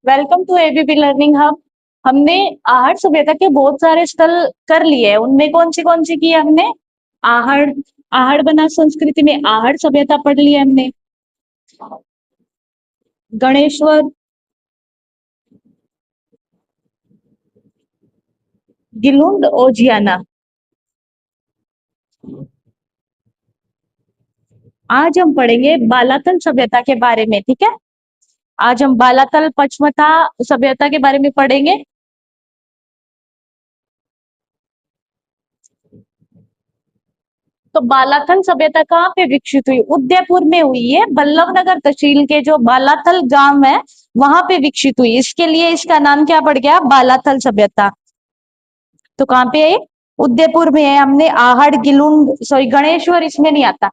Welcome to ABP learning hub. हमने आहड़ सभ्यता के बहुत सारे स्थल कर लिए हैं। उनमें कौन सी की है हमने? आहड़। आहड़ बना संस्कृति में आहड़ सभ्यता पढ़ ली है हमने। गणेश्वर, गिलुंड, ओजियाना। आज हम पढ़ेंगे बालातल सभ्यता के बारे में, ठीक है। आज हम बालातल पचमता सभ्यता के बारे में पढ़ेंगे। तो बालाथल सभ्यता कहाँ पे विकसित हुई? उदयपुर में हुई है। बल्लभ नगर तहसील के जो बालाथल गांव है वहां पे विकसित हुई। इसके लिए इसका नाम क्या पड़ गया? बालाथल सभ्यता। तो कहाँ पे है? उदयपुर में है। हमने आहड़, गिलुंड, सॉरी गणेश्वर इसमें नहीं आता।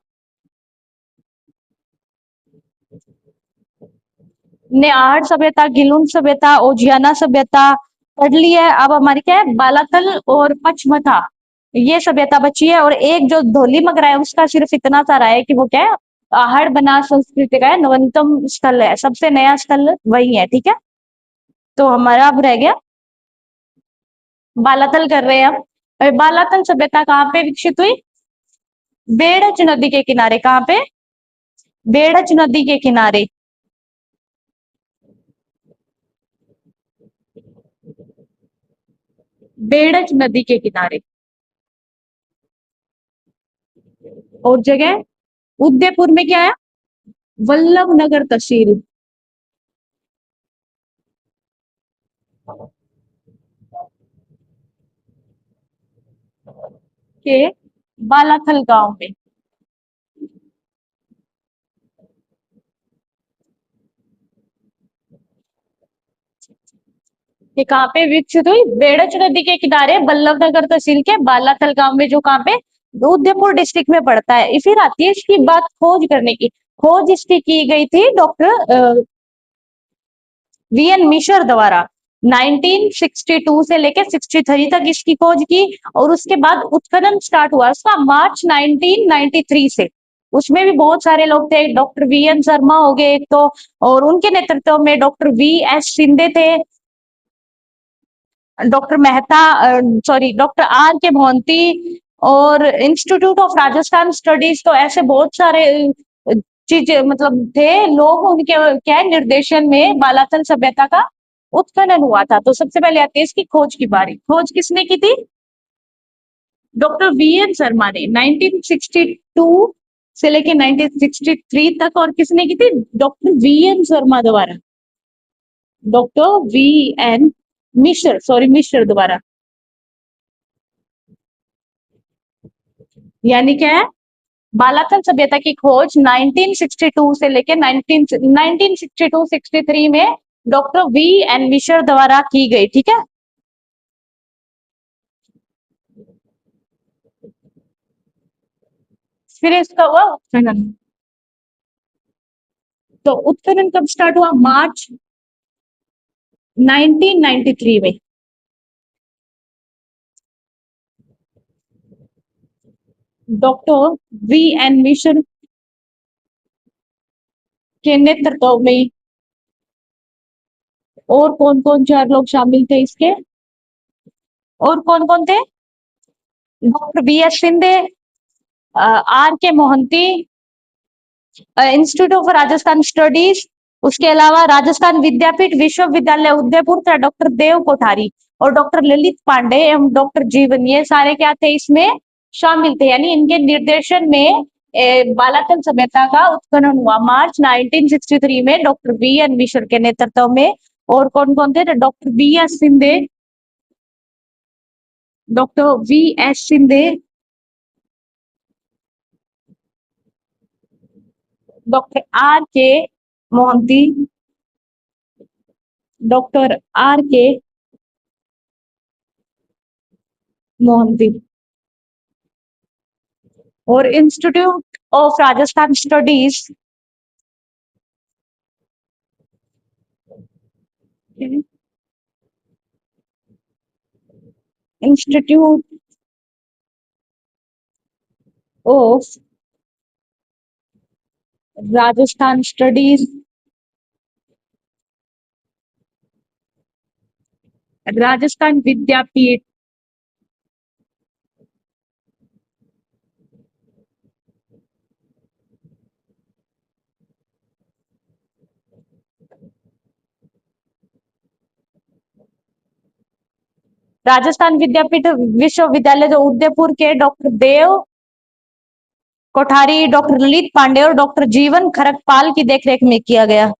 हमने आहड़ सभ्यता, गिलुंड सभ्यता, ओजियाना सभ्यता पढ़ ली है। अब हमारी क्या है? बालातल और पचमथा, ये सभ्यता बची है। और एक जो धोली मगरा है उसका सिर्फ इतना सा रहा है कि वो क्या है? आहड़ बना संस्कृति का है, नवीनतम स्थल है, सबसे नया स्थल वही है, ठीक है। तो हमारा अब रह गया बालातल कर रहे हैं हम। बालातल सभ्यता कहाँ पे विकसित हुई? बेड़च नदी के किनारे। कहाँ पे? बेड़च नदी के किनारे। बेड़च नदी के किनारे। और जगह उदयपुर में क्या है? वल्लभ नगर तहसील के बालाथल गांव में। ये कहाँ पे विकसित हुई? बेड़च नदी के किनारे बल्लभ नगर तहसील के बालाथल गांव में, जो कहाँ पे उदयपुर डिस्ट्रिक्ट में पड़ता है। फिर आती है इसकी बात खोज करने की। खोज इसकी की गई थी डॉक्टर वीएन मिशर द्वारा। 1962 से लेकर 63 तक इसकी खोज की। और उसके बाद उत्खनन स्टार्ट हुआ उसका मार्च 1993 से। उसमें भी बहुत सारे लोग थे। डॉक्टर वीएन शर्मा हो गए एक तो, और उनके नेतृत्व में डॉक्टर वी एस शिंदे थे, doctor Mehta, sorry doctor R K Mohanty, और इंस्टीट्यूट ऑफ राजस्थान स्टडीज। तो ऐसे बहुत सारे चीज मतलब थे लोग, उनके क्या है निर्देशन में बालाथल सभ्यता का उत्खनन हुआ था। तो सबसे पहले आती है इसकी खोज की बारी। खोज किसने की थी? डॉक्टर वी एन शर्मा ने 1962 से लेके 1963 तक। और किसने की थी? डॉक्टर वी एन शर्मा द्वारा। डॉक्टर वी एन मिश्र, सॉरी मिश्र द्वारा। यानी क्या है? बालाथल सभ्यता की खोज 1962 से लेकर 1962-63 में डॉक्टर वी एन मिश्र द्वारा की गई, ठीक है। फिर इसका हुआ उत्खनन। तो उत्खनन कब स्टार्ट हुआ? मार्च 1993 में। डॉक्टर वी एन मिश्र के नेतृत्व में। और कौन कौन चार लोग शामिल थे इसके? और कौन कौन थे? Doctor B S Shinde, R K Mohanty, Institute of Rajasthan Studies, उसके अलावा राजस्थान विद्यापीठ विश्वविद्यालय उदयपुर का डॉक्टर देव कोठारी, और डॉक्टर ललित पांडे एवं डॉक्टर जीवन, ये सारे क्या थे इसमें शामिल थे। यानी इनके निर्देशन में बालाथल सभ्यता का उत्खनन हुआ मार्च 1963 में डॉक्टर वी एन मिश्र के नेतृत्व में। और कौन कौन थे? Doctor B S Shinde, doctor V S Shinde, doctor R K Mohanty, doctor R K Mohanty, और Institute of Rajasthan Studies, Institute of Rajasthan Studies Rajasthan Vidyapeeth, Rajasthan Vidyapeeth विश्वविद्यालय जो उदयपुर के डॉक्टर देव कोठारी, डॉक्टर ललित पांडे और डॉक्टर जीवन खरकपाल की देखरेख में किया गया।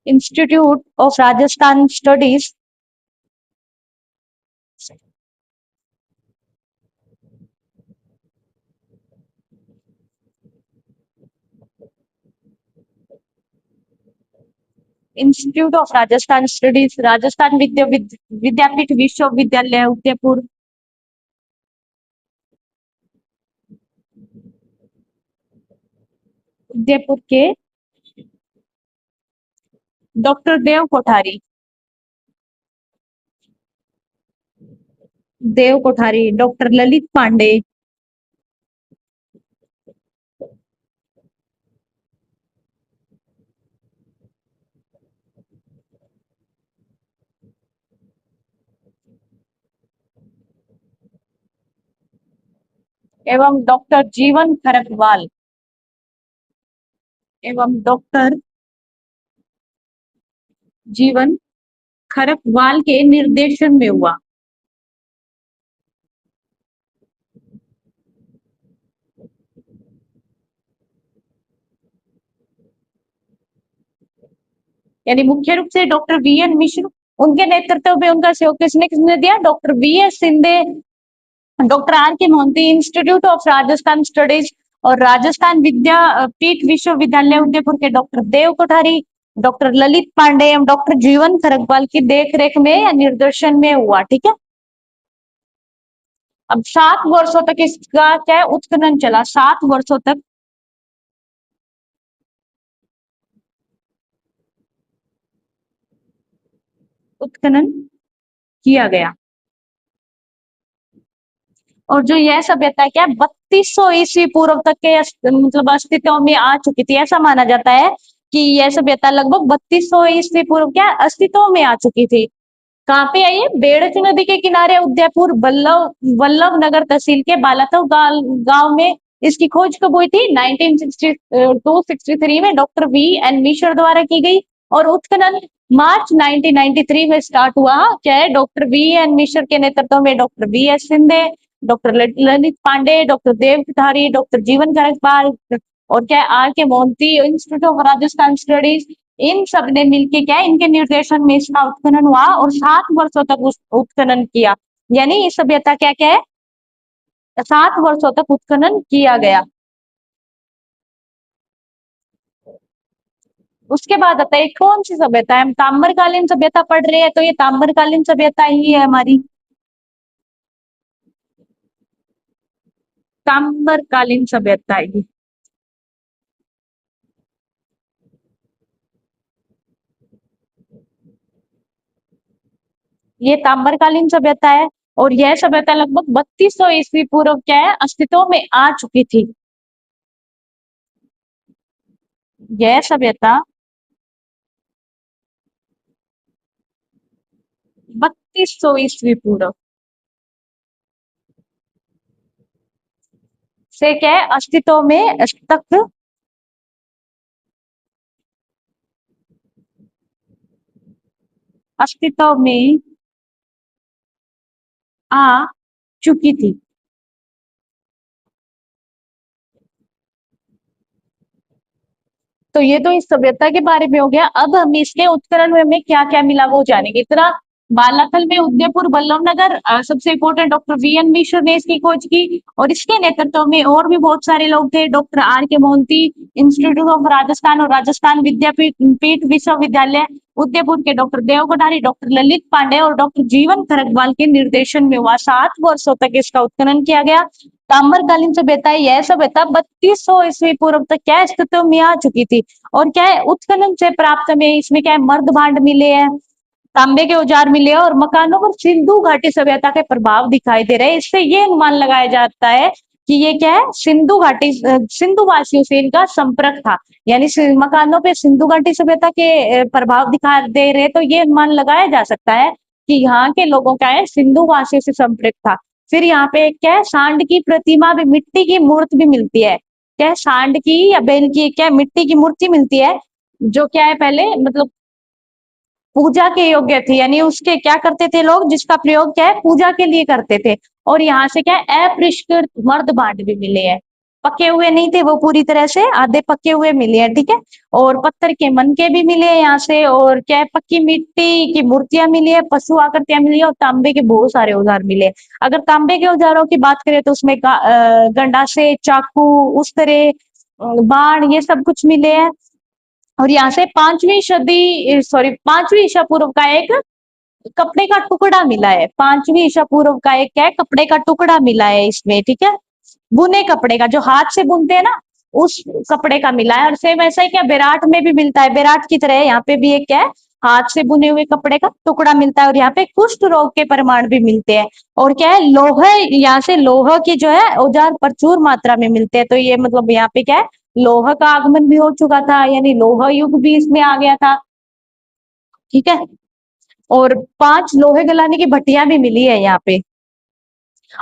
Institute of Rajasthan Studies, Institute of Rajasthan Studies, Rajasthan Vidyapeeth विश्वविद्यालय उदयपुर, उदयपुर के डॉक्टर देव कोठारी, देव कोठारी, डॉक्टर ललित पांडे, एवं डॉक्टर जीवन खरकवाल, एवं डॉक्टर जीवन खरकवाल के निर्देशन में हुआ। यानी मुख्य रूप से डॉक्टर वी एन मिश्र, उनके नेतृत्व में उनका सहयोग किसने किसने दिया? Doctor V S Sindhe, doctor R K Mohanty, Institute of Rajasthan Studies और राजस्थान विद्यापीठ विश्वविद्यालय उदयपुर के डॉक्टर देव कोठारी, डॉक्टर ललित पांडे एवं डॉक्टर जीवन खरकपाल की देखरेख में या निर्देशन में हुआ। ठीक है, अब 7 वर्षों तक इसका क्या है? उत्खनन चला, 7 वर्षों तक उत्खनन किया गया। और जो यह सभ्यता क्या है, 3200 ईस्वी पूर्व तक के मतलब अस्तित्व में आ चुकी थी। ऐसा माना जाता है कि यह सभ्यता लगभग 3200 ईस्वी पूर्व क्या अस्तित्व में आ चुकी थी। कहाँ पे आई है? बेड़च नदी के किनारे उदयपुर वल्लभ नगर तहसील के बालाथव गांव में इसकी खोज कब हुई थी? 1962-63 में डॉक्टर वी एन मिश्र द्वारा की गई और उत्खनन मार्च 1993 में स्टार्ट हुआ। क्या है? डॉक्टर वी एन मिश्र के नेतृत्व में doctor V S Sindhe, doctor Lalit Pande, doctor Dev Kothari, doctor Jeevan Kharakpal और क्या R K Mohanty, Institute of Rajasthan Studies, इन सब ने मिलकर क्या इनके निर्देशन में इसका उत्खनन हुआ और 7 वर्षों तक उस उत्खनन किया। यानी ये सभ्यता क्या क्या है? 7 वर्षों तक उत्खनन किया गया। उसके बाद आता है कौन सी सभ्यता है? हम ताम्रकालीन सभ्यता पढ़ रहे हैं, तो ये ताम्रकालीन सभ्यता ही है हमारी। ताम्रकालीन सभ्यता है ये ताम्रकालीन सभ्यता है और यह सभ्यता लगभग 3200 ईस्वी पूर्व क्या है अस्तित्व में आ चुकी थी। यह सभ्यता 3200 ईस्वी पूर्व से क्या है अस्तित्व में तक अस्तित्व में आ चुकी थी। तो ये तो इस सभ्यता के बारे में हो गया। अब हम इसके उत्खनन में हमें क्या क्या मिला वो जानेंगे। इतना बालाथल में उदयपुर बल्लभ नगर सबसे इंपोर्टेंट डॉक्टर वी एन मिश्र ने इसकी खोज की और इसके नेतृत्व में और भी बहुत सारे लोग थे। Doctor R K Mohanty, Institute of Rajasthan और राजस्थान विद्यापीठ विश्वविद्यालय उदयपुर के डॉक्टर देव कोठारी, डॉक्टर ललित पांडे और डॉक्टर जीवन खरकवाल के निर्देशन में हुआ। 7 वर्षों तक इसका उत्खनन किया गया। ताम्रकालीन सभ्यता यह सभ्यता 3200 ईस्वी पूर्व तक क्या अस्तित्व में आ चुकी थी और क्या है उत्खनन से प्राप्त में इसमें क्या है मर्द भांड मिले हैं, तांबे के औजार मिले और मकानों पर सिंधु घाटी सभ्यता के प्रभाव दिखाई दे रहे हैं। इससे ये अनुमान लगाया जाता है कि ये क्या है, सिंधु घाटी सिंधु वासियों से इनका संपर्क था। यानी मकानों पे सिंधु घाटी सभ्यता के प्रभाव दिखा दे रहे, तो ये अनुमान लगाया जा सकता है कि यहाँ के लोगों का है सिंधु वासियों से संपर्क था। फिर यहाँ पे क्या है, सांड की प्रतिमा भी, मिट्टी की मूर्ति भी मिलती है। क्या है, सांड की या बैल की क्या है, मिट्टी की मूर्ति मिलती है, जो क्या है पहले मतलब पूजा के योग्य थी। यानी उसके क्या करते थे लोग, जिसका प्रयोग क्या है पूजा के लिए करते थे। और यहाँ से क्या है, अपरिष्कृत मर्द भांड भी मिले हैं, पके हुए नहीं थे वो, पूरी तरह से आधे पके हुए मिले हैं, ठीक है। और पत्थर के मनके भी मिले हैं यहाँ से, और क्या है, पक्की मिट्टी की मूर्तियां मिली है, पशु आकृतियां मिली है, और तांबे के बहुत सारे औजार मिले हैं। अगर तांबे के औजारों की बात करें तो उसमें गंडासे, चाकू, उस तरह बाण, ये सब कुछ मिले हैं। और यहाँ से 5वीं ईसा पूर्व का एक कपड़े का टुकड़ा मिला है। 5वीं ईसा पूर्व का एक क्या है, कपड़े का टुकड़ा मिला है इसमें, ठीक है। बुने कपड़े का, जो हाथ से बुनते हैं ना, उस कपड़े का मिला है। और सेम ऐसा ही क्या बेराट में भी मिलता है, बेराट की तरह यहाँ पे भी एक क्या है, हाथ से बुने हुए कपड़े का टुकड़ा मिलता है। और यहाँ पे कुष्ठ रोग के प्रमाण भी मिलते हैं। और क्या है, लोह, यहाँ से लोह की जो है औजार प्रचुर मात्रा में मिलते हैं। तो ये मतलब यहाँ पे क्या है, लोह का आगमन भी हो चुका था, यानी लोह युग भी इसमें आ गया था, ठीक है। और 5 लोहे गलाने की भट्टियां भी मिली है यहाँ पे।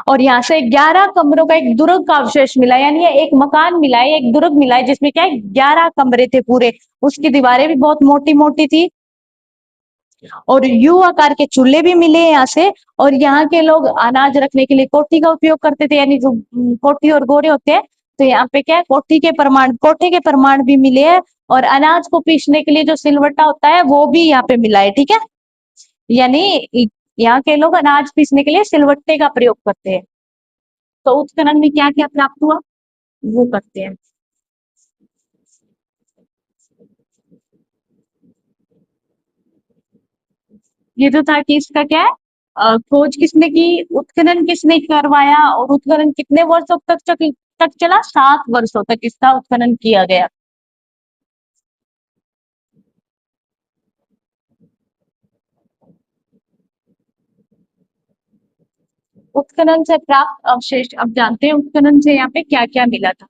और यहाँ से 11 कमरों का एक दुर्ग का अवशेष मिला है, यानी ये एक मकान मिला है, एक दुर्ग मिला है, जिसमें क्या है 11 कमरे थे पूरे। उसकी दीवारें भी बहुत मोटी मोटी थी, और यू आकार के चूल्हे भी मिले हैं यहाँ से। और यहाँ के लोग अनाज रखने के लिए कोठी का उपयोग करते थे, यानी जो कोठी और गोरे होते हैं। तो यहाँ पे क्या है, कोठे के प्रमाण भी मिले हैं। और अनाज को पीसने के लिए जो सिलवट्टा होता है वो भी यहाँ पे मिला है, ठीक है। यानी यहाँ के लोग अनाज पीसने के लिए सिलवट्टे का प्रयोग करते हैं। तो उत्खनन में क्या क्या प्राप्त हुआ वो करते हैं। ये तो था कि इसका क्या है, खोज किसने की, उत्खनन किसने करवाया, और उत्खनन कितने वर्षों तक चला, 7 वर्षों तक इसका उत्खनन किया गया। उत्खनन से प्राप्त अवशेष, अब जानते हैं उत्खनन से यहाँ पे क्या क्या मिला था।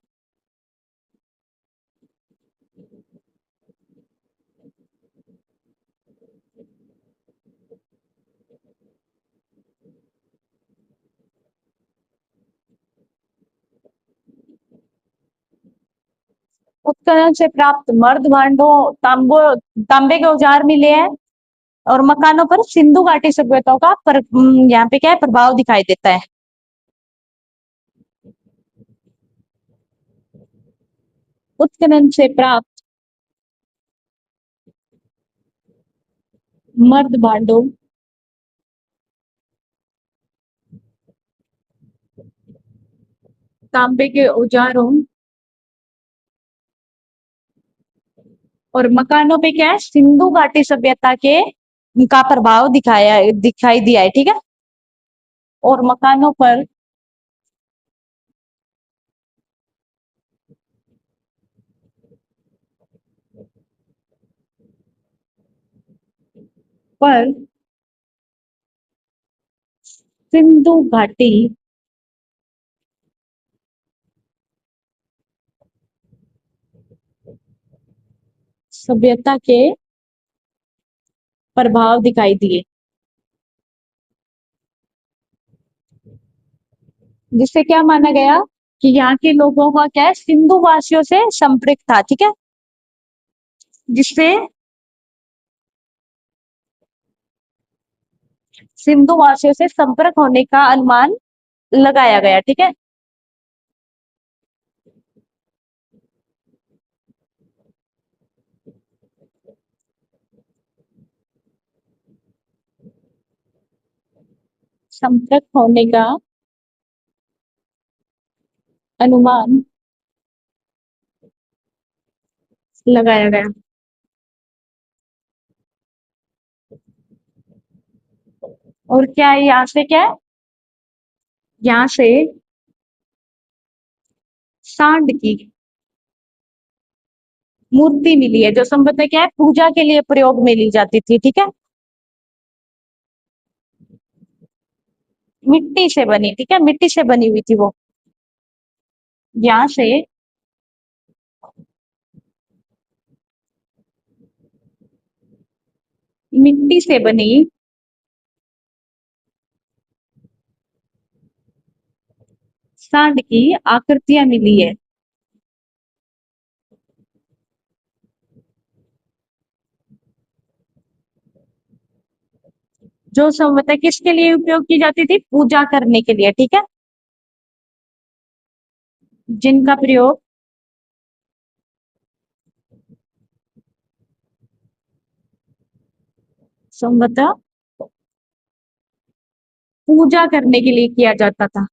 उत्खनन से प्राप्त मर्द भांडों, तांबे के औजार मिले हैं। और मकानों पर सिंधु घाटी सभ्यताओं का यहाँ पे क्या है, प्रभाव दिखाई देता है। उत्खनन से प्राप्त मर्द भांडों, तांबे के औजारों, और मकानों पे क्या है, सिंधु घाटी सभ्यता के का प्रभाव दिखाई दिया है, ठीक है। और मकानों पर सिंधु घाटी सभ्यता के प्रभाव दिखाई दिए, जिससे क्या माना गया कि यहाँ के लोगों का क्या है, सिंधु वासियों से संपर्क था, ठीक है। जिससे सिंधु वासियों से संपर्क होने का अनुमान लगाया गया, ठीक है। संपर्क होने का अनुमान लगाया गया। और क्या है, यहाँ से क्या है, यहाँ से सांड की मूर्ति मिली है, जो संभवतः क्या है पूजा के लिए प्रयोग में ली जाती थी, ठीक है। मिट्टी से बनी, ठीक है, मिट्टी से बनी हुई थी वो। यहाँ से मिट्टी से बनी सांड की आकृतियां मिली है। जो संभवतः किसके लिए उपयोग की जाती थी? पूजा करने के लिए, ठीक है। जिनका प्रयोग संभवतः पूजा करने के लिए किया जाता था।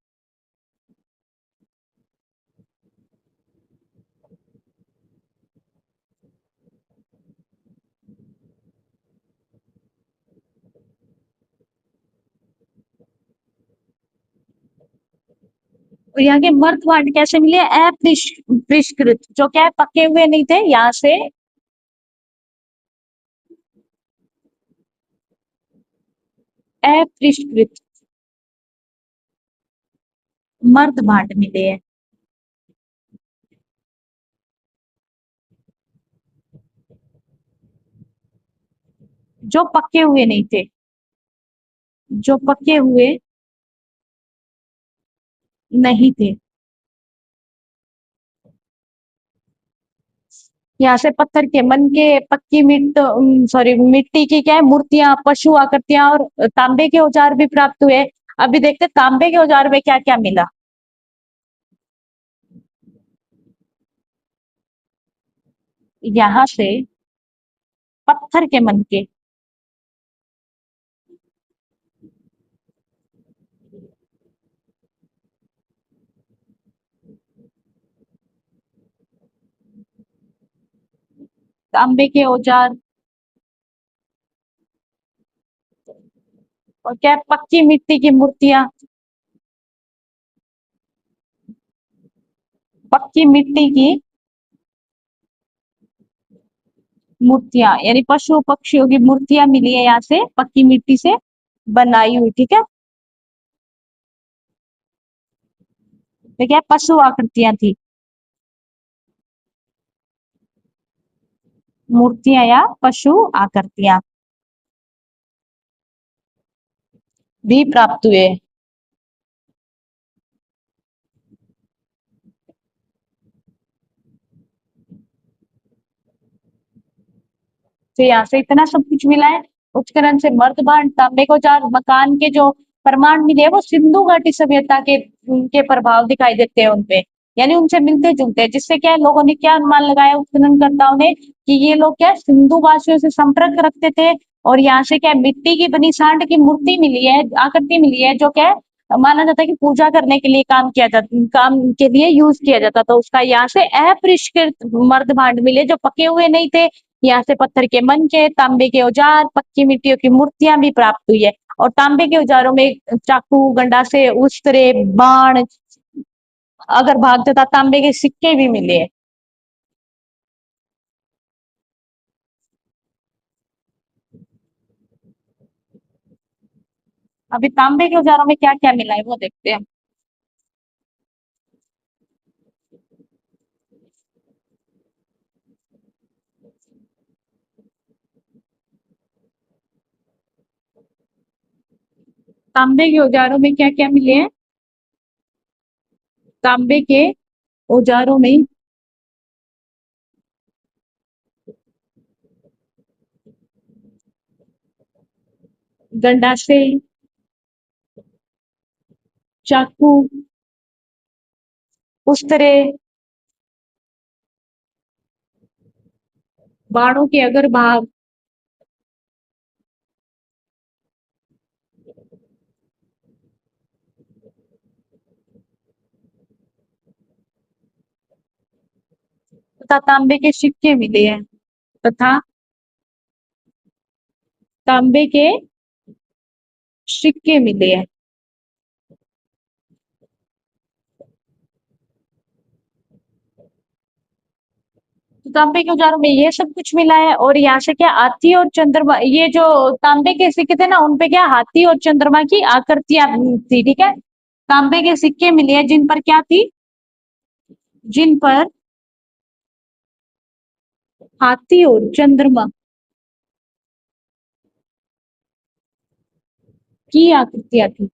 और यहाँ के मर्द भांड कैसे मिले? अपरिष्कृत, जो क्या है, पके हुए नहीं थे। यहाँ से अपरिष्कृत मर्द भांड मिले हैं, जो पके हुए नहीं थे, जो पके हुए नहीं थे। यहाँ से पत्थर के, मन के, पक्की सॉरी, मिट्टी की क्या है, मूर्तियां, पशु आकृतियां और तांबे के औजार भी प्राप्त हुए। अभी देखते तांबे के औजार में क्या क्या मिला। यहाँ से पत्थर के, मन के, तांबे के औजार और क्या है, पक्की मिट्टी की मूर्तियां, पक्की मिट्टी की मूर्तियां यानी पशु पक्षियों की मूर्तियां मिली है यहाँ से, पक्की मिट्टी से बनाई हुई, ठीक है। तो क्या है, पशु आकृतियां थी, मूर्तियां या पशु आकृतियां भी प्राप्त हुए। तो यहाँ से इतना सब कुछ मिला है। उपकरण से मर्दबान, तांबे को चार, मकान के जो प्रमाण मिले हैं, वो सिंधु घाटी सभ्यता के उनके प्रभाव दिखाई देते हैं उनपे, यानी उनसे मिलते जुलते हैं। जिससे क्या है, लोगों ने क्या अनुमान लगाया उत्खननकर्ताओं ने, कि ये लोग क्या है, सिंधु वासियों से संपर्क रखते थे। और यहाँ से क्या है, मिट्टी की बनी सांड की मूर्ति मिली है, आकृति मिली है, जो क्या है, माना जाता है कि पूजा करने के लिए काम के लिए यूज किया जाता था उसका। यहाँ से अपरिष्कृत मर्द भांड मिले, जो पके हुए नहीं थे। यहाँ से पत्थर के मन के, तांबे के औजार, पक्की मिट्टियों की मूर्तियां भी प्राप्त हुई है। और तांबे के औजारों में चाकू, गंडासे, उस्तरे, बाण, अगर भाग तथा तांबे के सिक्के भी मिले हैं। अभी तांबे के औजारों में क्या क्या मिला है वो देखते हैं। तांबे के औजारों में क्या क्या मिले हैं? तांबे के औजारों में गंडासे, चाकू, उस्तरे, बाणों के अगर भाग तथा तांबे के सिक्के मिले हैं, तथा तांबे के सिक्के मिले हैं। तो तांबे के औजारों में ये सब कुछ मिला है। और यहाँ से क्या, हाथी और चंद्रमा, ये जो तांबे के सिक्के थे ना, उनपे क्या हाथी और चंद्रमा की आकृतियां थी, ठीक है। तांबे के सिक्के मिले हैं जिन पर क्या थी, जिन पर हाथी और चंद्रमा की आकृतियां थी।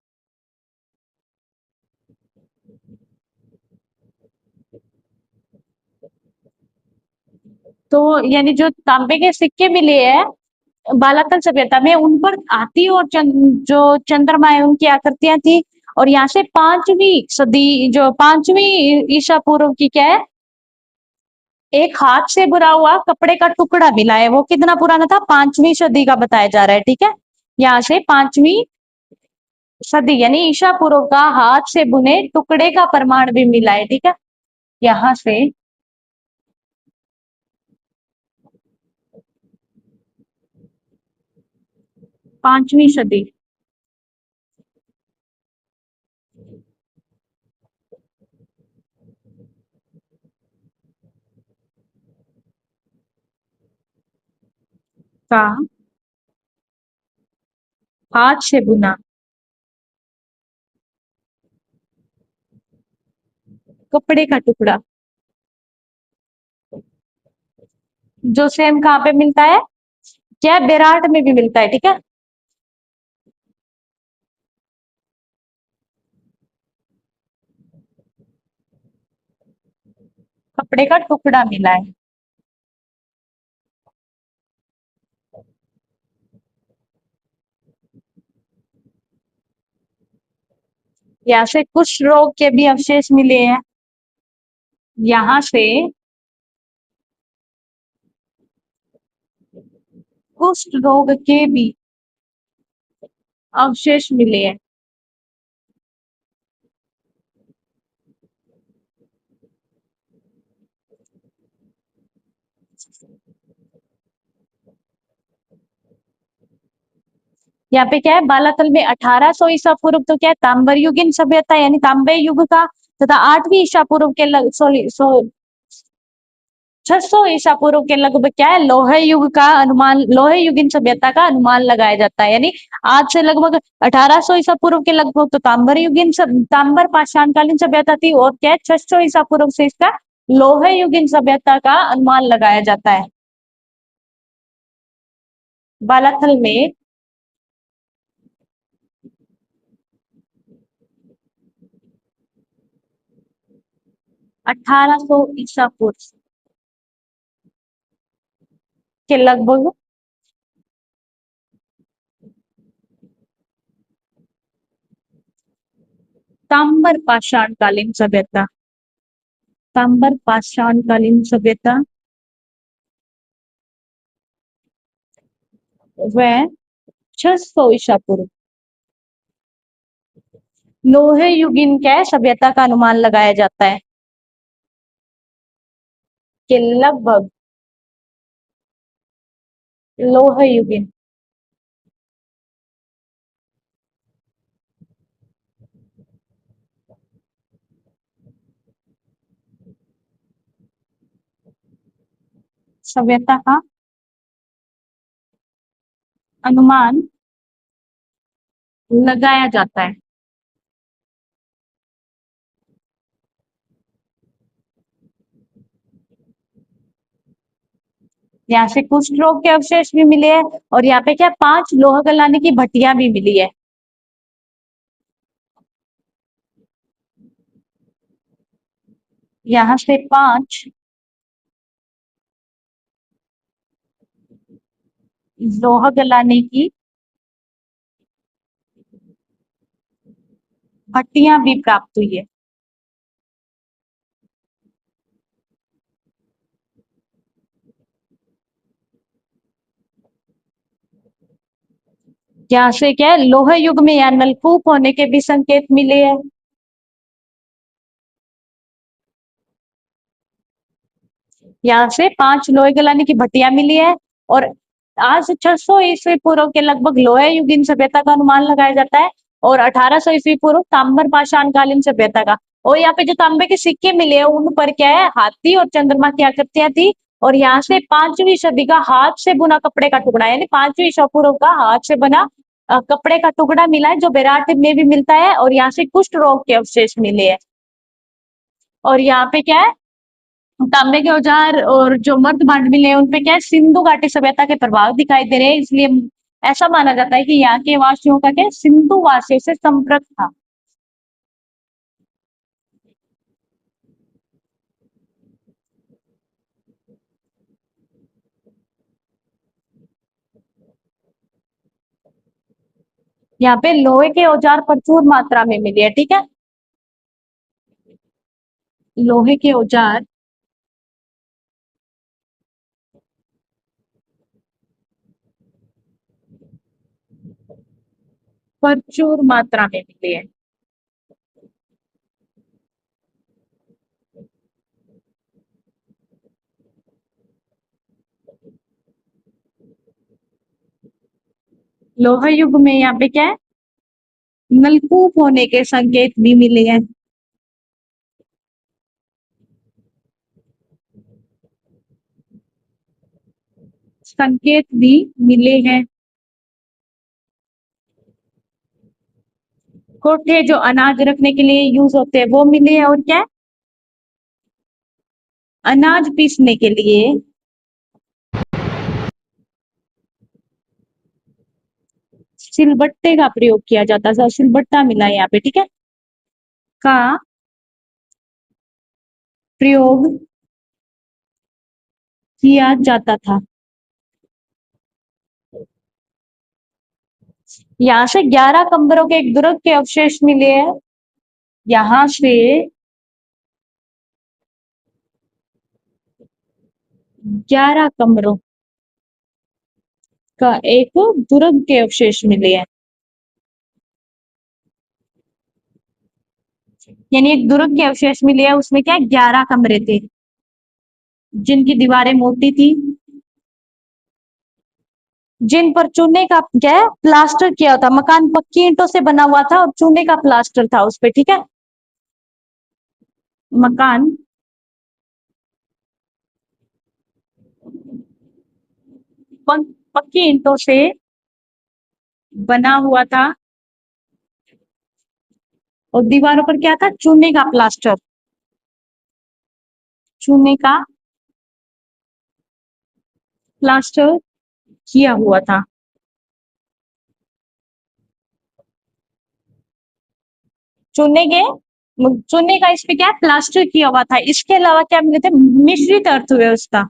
तो यानी जो तांबे के सिक्के मिले हैं बालाकल सभ्यता में, उन पर हाथी और जो चंद्रमा है उनकी आकृतियां थी। और यहाँ से 5वीं सदी, जो 5वीं ईसा पूर्व की क्या है, एक हाथ से बुना हुआ कपड़े का टुकड़ा मिला है। वो कितना पुराना था? 5वीं सदी का बताया जा रहा है। ठीक है, यहाँ से 5वीं सदी यानी ईसा पूर्व का हाथ से बुने टुकड़े का प्रमाण भी मिला है। ठीक है, यहाँ से 5वीं सदी का हाथ से बुना कपड़े का टुकड़ा, जो सेम कहाँ पे मिलता है? क्या बेराट में भी मिलता है। ठीक है, कपड़े का टुकड़ा मिला है। यहाँ से कुष्ठ रोग के भी अवशेष मिले हैं। यहाँ से कुष्ठ रोग के भी अवशेष मिले हैं। यहाँ पे क्या है, बालातल में 1800 ईसा पूर्व तो क्या है, तांबर युगीन सभ्यता यानी तांबे युग का, तथा 8वीं ईसा पूर्व के लग सॉरी सो 600 ईसा पूर्व के लगभग क्या है, लोहे युग का अनुमान, लोहे युगीन सभ्यता का अनुमान लगाया जाता है। यानी आज से लगभग 1800 ईसा पूर्व के लगभग तो तांबर पाषाणकालीन सभ्यता थी, और क्या है 600 ईसा पूर्व से इसका लोहे युगीन सभ्यता का अनुमान लगाया जाता है। बालाथल में 1800 ईसा पूर्व के लगभग तांबर पाषाणकालीन सभ्यता, तांबर पाषाणकालीन सभ्यता व 600 ईसा पूर्व लोहे युगीन क्या है, सभ्यता का अनुमान लगाया जाता है कि लगभग लोहे युगीन सभ्यता का अनुमान लगाया जाता है। यहाँ से कुष्ठ रोग के अवशेष भी मिले हैं, और यहाँ पे क्या 5 लोहा गलाने की भट्टियां भी मिली है। यहाँ से 5 लोहा गलाने की भट्टियां भी प्राप्त हुई है। यहाँ से क्या है, लोहे युग में यहाँ नलकूप होने के भी संकेत मिले हैं। यहाँ से 5 लोहे गलाने की भट्टियां मिली है, और आज से 600 ईस्वी पूर्व के लगभग लोहे युगीन सभ्यता का अनुमान लगाया जाता है, और 1800 ईस्वी पूर्व ताम्र पाषाण कालीन सभ्यता का। और यहाँ पे जो तांबे के सिक्के मिले हैं उन पर क्या है, हाथी और चंद्रमा की आकृतियां थी। और यहाँ से 5वीं सदी का हाथ से बुना कपड़े का टुकड़ा, यानी 5वीं ईसा पूर्व का हाथ से बना कपड़े का टुकड़ा मिला है, जो बेराट में भी मिलता है। और यहाँ से कुष्ठ रोग के अवशेष मिले हैं। और यहाँ पे क्या है, तांबे के औजार और जो मर्द भांड मिले हैं उनपे क्या है, सिंधु घाटी सभ्यता के प्रभाव दिखाई दे रहे हैं, इसलिए ऐसा माना जाता है कि यहाँ के वासियों का क्या है, सिंधु वासियों से संपर्क था। यहाँ पे लोहे के औजार प्रचुर मात्रा में मिले हैं, ठीक है। लोहे के औजार प्रचुर मात्रा में मिले हैं। लोहा युग में यहाँ पे क्या है, नलकूप होने के संकेत भी मिले हैं। संकेत भी मिले हैं। कोठे जो अनाज रखने के लिए यूज होते हैं वो मिले हैं, और क्या है, अनाज पीसने के लिए सिलबट्टे का प्रयोग किया जाता था। सिलबट्टा मिला है यहाँ पे, ठीक है, का प्रयोग किया जाता था। यहाँ से 11 कमरों के एक दुर्ग के अवशेष मिले हैं। यहाँ से 11 कमरों का एक दुर्ग के अवशेष मिले हैं। यानी एक दुर्ग के अवशेष मिले हैं, उसमें क्या 11 कमरे थे जिनकी दीवारें मोटी थी, जिन पर चूने का क्या है, प्लास्टर किया था। मकान पक्की ईंटों से बना हुआ था और चूने का प्लास्टर था उस पे, ठीक है। मकान पक्की ईंटों से बना हुआ था और दीवारों पर क्या था, चूने का प्लास्टर, चूने का प्लास्टर किया हुआ था। चूने के चूने का इस पे क्या प्लास्टर किया हुआ था। इसके अलावा क्या मिले थे, मिश्रित अर्थव्यवस्था।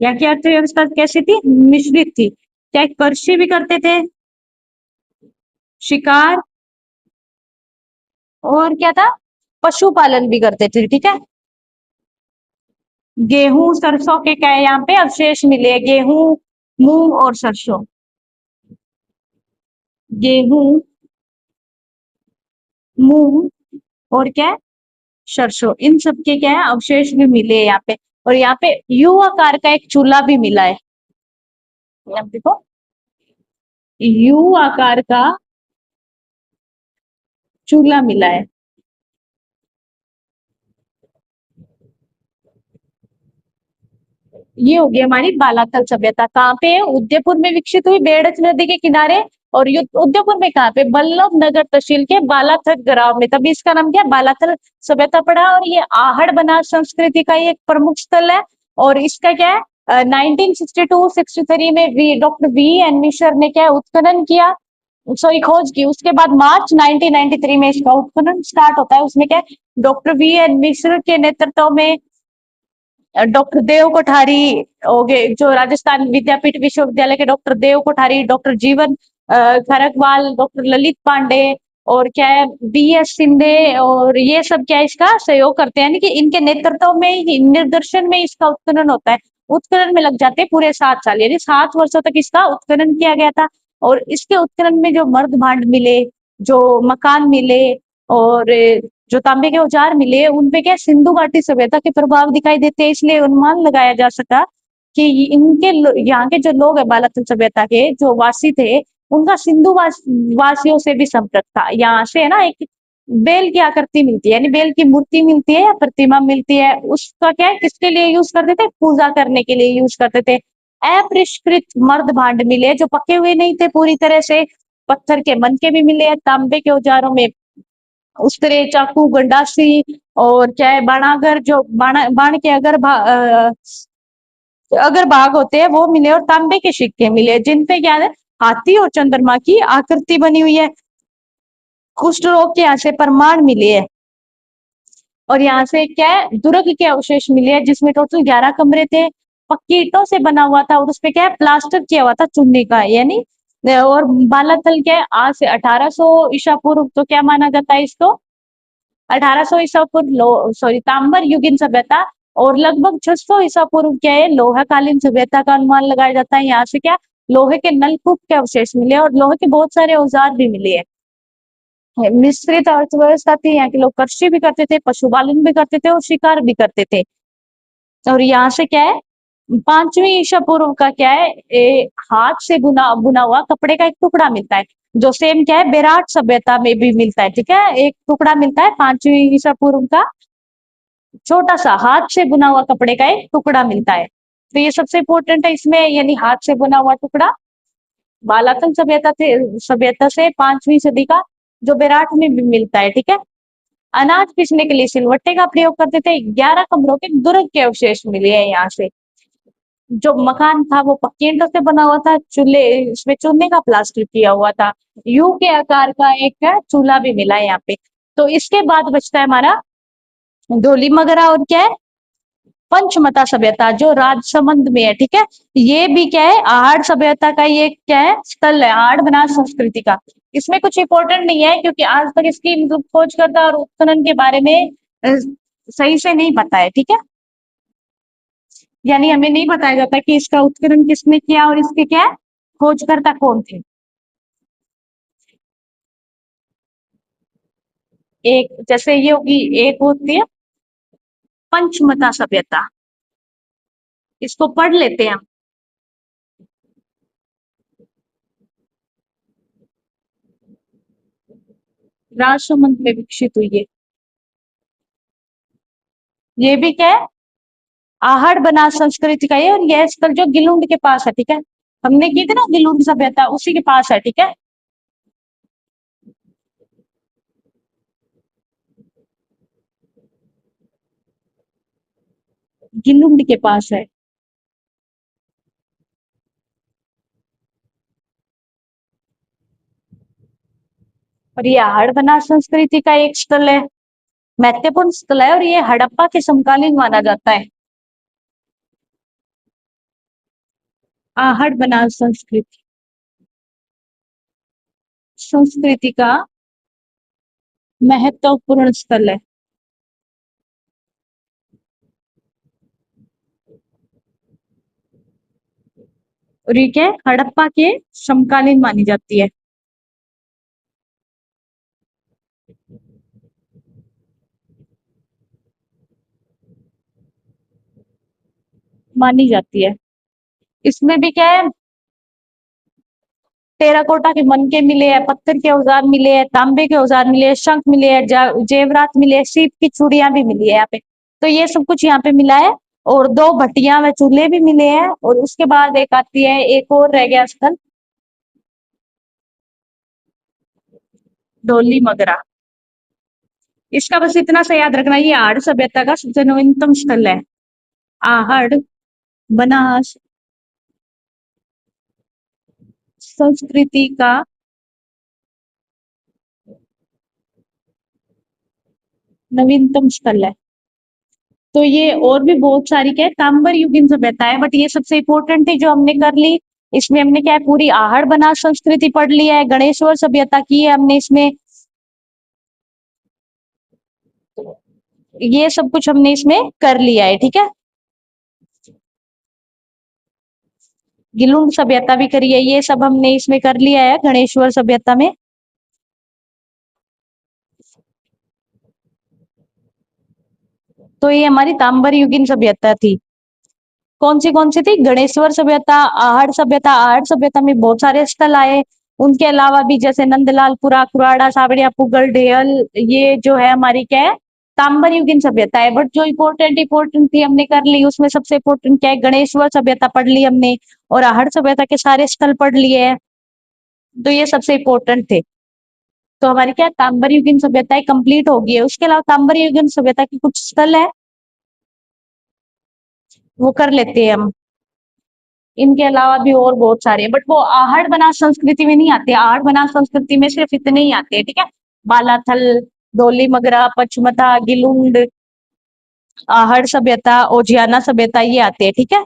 यहाँ की अर्थव्यवस्था कैसी थी, मिश्रित थी। क्या कृषि भी करते थे, शिकार, और क्या था, पशुपालन भी करते थे, ठीक है। गेहूं सरसों के क्या है, यहाँ पे अवशेष मिले, गेहूं, मूंग और सरसों। गेहूं, मूंग और क्या है, सरसों, इन सब के क्या है, अवशेष भी मिले हैं यहाँ पे। और यहाँ पे यू आकार का एक चूल्हा भी मिला है। यहाँ देखो, यू आकार का चूल्हा मिला है। ये हो गई हमारी बालाथल सभ्यता। कहाँ पे है, उदयपुर में विकसित हुई, बेड़च नदी के किनारे। और उदयपुर में कहाँ पे, बल्लभ नगर तहसील के बालाथल गांव में, तभी इसका नाम क्या है, बालाथल सभ्यता पड़ा। और ये आहड़ बनास संस्कृति का एक प्रमुख स्थल है। और इसका क्या है, 1962-63 में डॉक्टर वी एन मिश्र ने क्या है, उत्खनन किया, सॉरी खोज की। उसके बाद मार्च 1993 में इसका उत्खनन स्टार्ट होता है। उसमें क्या है, डॉक्टर वी एन मिश्र के नेतृत्व में डॉक्टर देव कोठारी हो गए, जो राजस्थान विद्यापीठ विश्वविद्यालय के डॉक्टर देव कोठारी, डॉक्टर जीवन खरकवाल, डॉक्टर ललित पांडे, और क्या है, बी एस सिंधे, और ये सब क्या है, इसका सहयोग करते हैं। यानी कि इनके नेतृत्व में ही, निर्देशन में इसका उत्खनन होता है। उत्खनन में लग जाते हैं पूरे 7 साल, यानी 7 वर्षों तक इसका उत्खनन किया गया था। और इसके उत्खनन में जो मर्द भांड मिले, जो मकान मिले, और जो तांबे के औजार मिले, उनपे क्या सिंधु घाटी सभ्यता के प्रभाव दिखाई देते हैं। इसलिए अनुमान लगाया जा सका कि इनके यहाँ के जो लोग है, बालाथल सभ्यता के जो वासी थे, उनका सिंधु वासियों से भी संपर्क था। यहाँ से है ना, एक बेल की आकृति मिलती है, यानी बेल की मूर्ति मिलती है या प्रतिमा मिलती है। उसका क्या है, किसके लिए यूज करते थे, पूजा करने के लिए यूज करते थे। अपरिष्कृत मर्द भांड मिले, जो पके हुए नहीं थे पूरी तरह से, पत्थर के मनके भी मिले हैं, तांबे के औजारों में उस्तरे, चाकू, गंडासी और क्या है बाणागर, जो बाण के अगर भाग होते हैं वो मिले, और तांबे के सिक्के मिले जिनपे क्या है हाथी और चंद्रमा की आकृति बनी हुई है। कुष्ठ रोग के यहाँ से प्रमाण मिले है, और यहाँ से क्या है दुर्ग के अवशेष मिले हैं जिसमें टोटल 11 कमरे थे, पक्की ईंटों से बना हुआ था और उसपे क्या है प्लास्टर किया हुआ था चुन्नी का, यानी और बालाथल क्या है आज से 1800 ईसा पूर्व, तो क्या माना जाता है इसको 1800 ईसा पूर्व सॉरी ताम्र युगीन सभ्यता, और लगभग 600 ईसा पूर्व क्या है लोहाकालीन सभ्यता का अनुमान लगाया जाता है। यहाँ से क्या लोहे के नलकूप के अवशेष मिले और लोहे के बहुत सारे औजार भी मिले हैं। मिश्रित अर्थव्यवस्था थी, यहाँ के लोग कृषि भी करते थे, पशुपालन भी करते थे और शिकार भी करते थे। और यहाँ से क्या है 5वीं ईसा पूर्व का क्या है हाथ से बुना बुना हुआ कपड़े का एक टुकड़ा मिलता है, जो सेम क्या है बेराट सभ्यता में भी मिलता है। ठीक है, एक टुकड़ा मिलता है 5वीं ईसा पूर्व का, छोटा सा हाथ से बुना हुआ कपड़े का एक टुकड़ा मिलता है। तो ये सबसे इंपॉर्टेंट है इसमें, यानी हाथ से बुना हुआ टुकड़ा बालातल सभ्यता से 5वीं सदी का, जो बेराट में भी मिलता है। ठीक है, अनाज पीसने के लिए सिलवट्टे का प्रयोग करते थे। 11 कमरों के दुर्ग के अवशेष मिले हैं यहाँ से। जो मकान था वो पक्की ईंटों से बना हुआ था, चूल्हे इसमें चूने का प्लास्टर किया हुआ था, यू के आकार का एक चूल्हा भी मिला है यहाँ पे। तो इसके बाद बचता है हमारा धोली मगरा और क्या है पंचमता सभ्यता, जो राजसमंद में है। ठीक है, ये भी क्या है आहड़ सभ्यता का ये क्या है स्थल है, आहड़ बनास संस्कृति का। इसमें कुछ इंपॉर्टेंट नहीं है क्योंकि आज तक इसकी मतलब खोजकर्ता और उत्खनन के बारे में सही से नहीं पता है। ठीक है, यानी हमें नहीं बताया जाता कि इसका उत्खनन किसने किया और इसके क्या है खोजकर्ता कौन थे। एक जैसे ये होगी, एक होती है पंचमता सभ्यता, इसको पढ़ लेते हैं हम। राजसमंद में विकसित हुई है, ये भी क्या है आहड़ बनास संस्कृति का है, और यह स्थल जो गिलुंड के पास है। ठीक है, हमने की थी ना गिलुंड सभ्यता, उसी के पास है। ठीक है, गिलुंड के पास है। और ये आहड़ बनास संस्कृति का एक स्थल है, महत्वपूर्ण स्थल है, और ये हड़प्पा के समकालीन माना जाता है। आहड़ बनास संस्कृति संस्कृति का महत्वपूर्ण स्थल है, और ये क्या है हड़प्पा के समकालीन मानी जाती है। मानी जाती है, इसमें भी क्या है टेराकोटा के मनके मिले हैं, पत्थर के औजार मिले हैं, तांबे के औजार मिले हैं, शंख मिले हैं, जेवरात मिले हैं, सीप की चूड़ियां भी मिली है यहाँ पे। तो ये सब कुछ यहाँ पे मिला है, और 2 भट्टियां व चूल्हे भी मिले हैं। और उसके बाद एक आती है, एक और रह गया स्थल डोली मगरा। इसका बस इतना सा याद रखना, ये आहड़ सभ्यता का सबसे नवीनतम स्थल है। आहड़ बनास संस्कृति का नवीनतम स्थल है। तो ये और भी बहुत सारी क्या है ताम्बर युगीन सभ्यता है, बट ये सबसे इंपॉर्टेंट थी जो हमने कर ली। इसमें हमने क्या है पूरी आहड़ बनास संस्कृति पढ़ लिया है, गणेश्वर सभ्यता की है हमने इसमें, ये सब कुछ हमने इसमें कर लिया है। ठीक है, गिलुंड सभ्यता भी करी है, ये सब हमने इसमें कर लिया है गणेश्वर सभ्यता में। तो ये हमारी ताम्बर युगीन सभ्यता थी। कौन सी थी गणेश्वर सभ्यता, आहड़ सभ्यता। आहड़ सभ्यता में बहुत सारे स्थल आए, उनके अलावा भी जैसे नंदलालपुरा, कुराड़ा, सावड़िया, पुगल, ढेयल, ये जो है हमारी क्या है ताम्बर युगीन सभ्यता है। बट जो इम्पोर्टेंट थी हमने कर ली, उसमें सबसे इम्पोर्टेंट क्या है गणेश्वर सभ्यता पढ़ ली हमने, और आहड़ सभ्यता के सारे स्थल पढ़ लिए हैं। तो ये सबसे इम्पोर्टेंट थे। तो हमारी क्या ताम्बर युगीन सभ्यताएं कंप्लीट हो गई है। उसके अलावा ताम्बर युगीन सभ्यता की कुछ स्थल है, वो कर लेते हैं हम। इनके अलावा भी और बहुत सारे हैं, बट वो आहड़ बनास संस्कृति में नहीं आते। आहड़ बनास संस्कृति में सिर्फ इतने ही आते हैं, ठीक है। बालाथल, धोली मगरा, पचमता, गिलुंड, आहड़ सभ्यता, ओजियाना सभ्यता, ये आते हैं, ठीक है।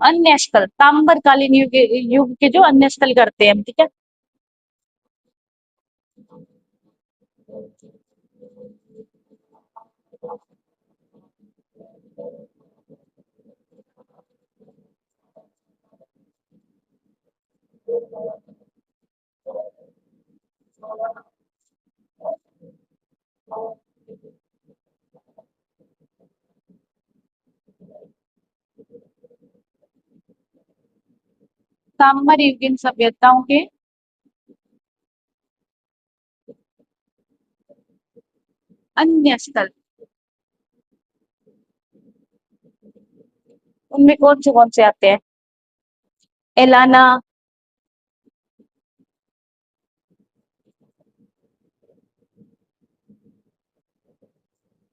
अन्य स्थल ताम्बर कालीन युग के जो अन्य स्थल करते हैं हम, ठीक है। ताम्बर युगीन सभ्यताओं के अन्य स्थल, उनमें कौन से आते हैं? एलाना,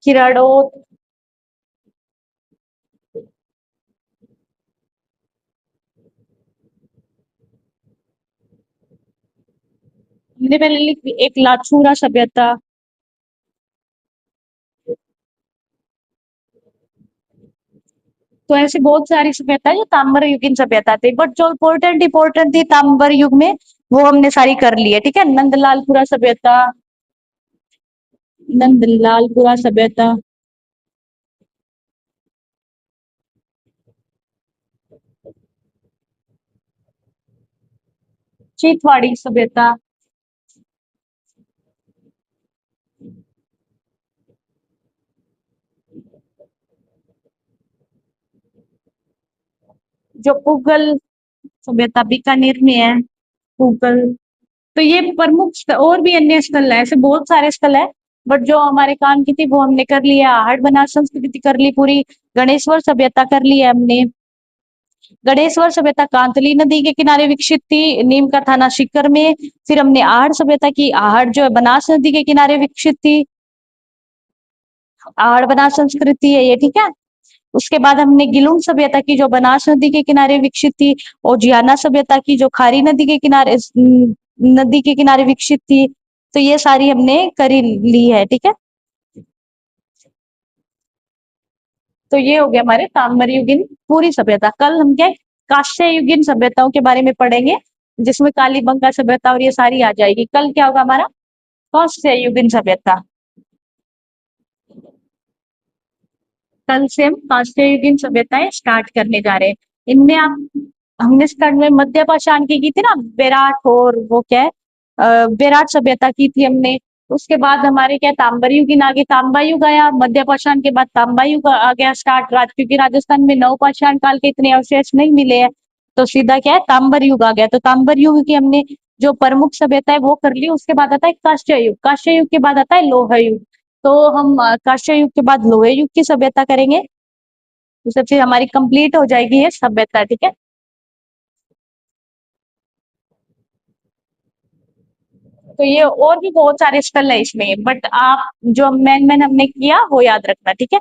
किराड़ोत, हमने पहले लिखी एक लाछूरा सभ्यता। तो ऐसे बहुत सारी सभ्यता है जो ताम्बर युगीन सभ्यता थी, बट जो इम्पोर्टेंट थी ताम्बर युग में, वो हमने सारी कर ली है, ठीक है। नंदलालपुरा सभ्यता, नंदलालपुरा सभ्यता, चीतवाड़ी सभ्यता, जो पुगल सभ्यता बीकानेर में है, पुगल। तो ये और भी अन्य स्थल है, ऐसे बहुत सारे स्थल है, बट जो हमारे काम की थी वो हमने कर लिया। आहट बनास संस्कृति कर ली पूरी, गणेश्वर सभ्यता कर ली है हमने। गणेश्वर सभ्यता कांतली नदी के किनारे विकसित थी, नीम का थाना सीकर में। फिर हमने आहट सभ्यता की, आहट जो है बनास नदी के किनारे विकसित थी, आहट बनास संस्कृति है ये, ठीक है। उसके बाद हमने गिलुन सभ्यता की जो बनास नदी के किनारे विकसित थी, और जियाना सभ्यता की जो खारी नदी के किनारे विकसित थी। तो ये सारी हमने करी ली है, ठीक है। तो ये हो गया हमारे ताम्र युगीन पूरी सभ्यता। कल हम क्या कांस्य युगीन सभ्यताओं के बारे में पढ़ेंगे, जिसमें कालीबंगा सभ्यता और ये सारी आ जाएगी। कल क्या होगा हमारा कांस्य युगीन सभ्यता। कल से हम कांस्य युगीन सभ्यताएं स्टार्ट करने जा रहे हैं। इनमें आप हमने स्टार्ट में मध्य पाषाण की थी ना, विराट, और वो क्या है विराट सभ्यता की थी हमने। उसके बाद हमारे क्या तांबर युगीन आ गई, तांबा युग आया, मध्य पाषाण के बाद तांबा युग आ गया स्टार्ट। क्योंकि राजस्थान में नवपाषाण काल के इतने अवशेष नहीं मिले हैं, तो सीधा क्या है तांबर युग आ गया। तो तांबर युग की हमने जो प्रमुख सभ्यता है वो कर ली। उसके बाद आता है कांस्य युग, कांस्य युग के बाद आता है लोह युग। तो हम कांस्य युग के बाद लोह युग की सभ्यता करेंगे। तो सबसे हमारी कंप्लीट हो जाएगी ये सभ्यता, ठीक है। तो ये और भी बहुत सारे स्थल है इसमें, बट आप जो मेन मेन हमने किया वो याद रखना, ठीक है।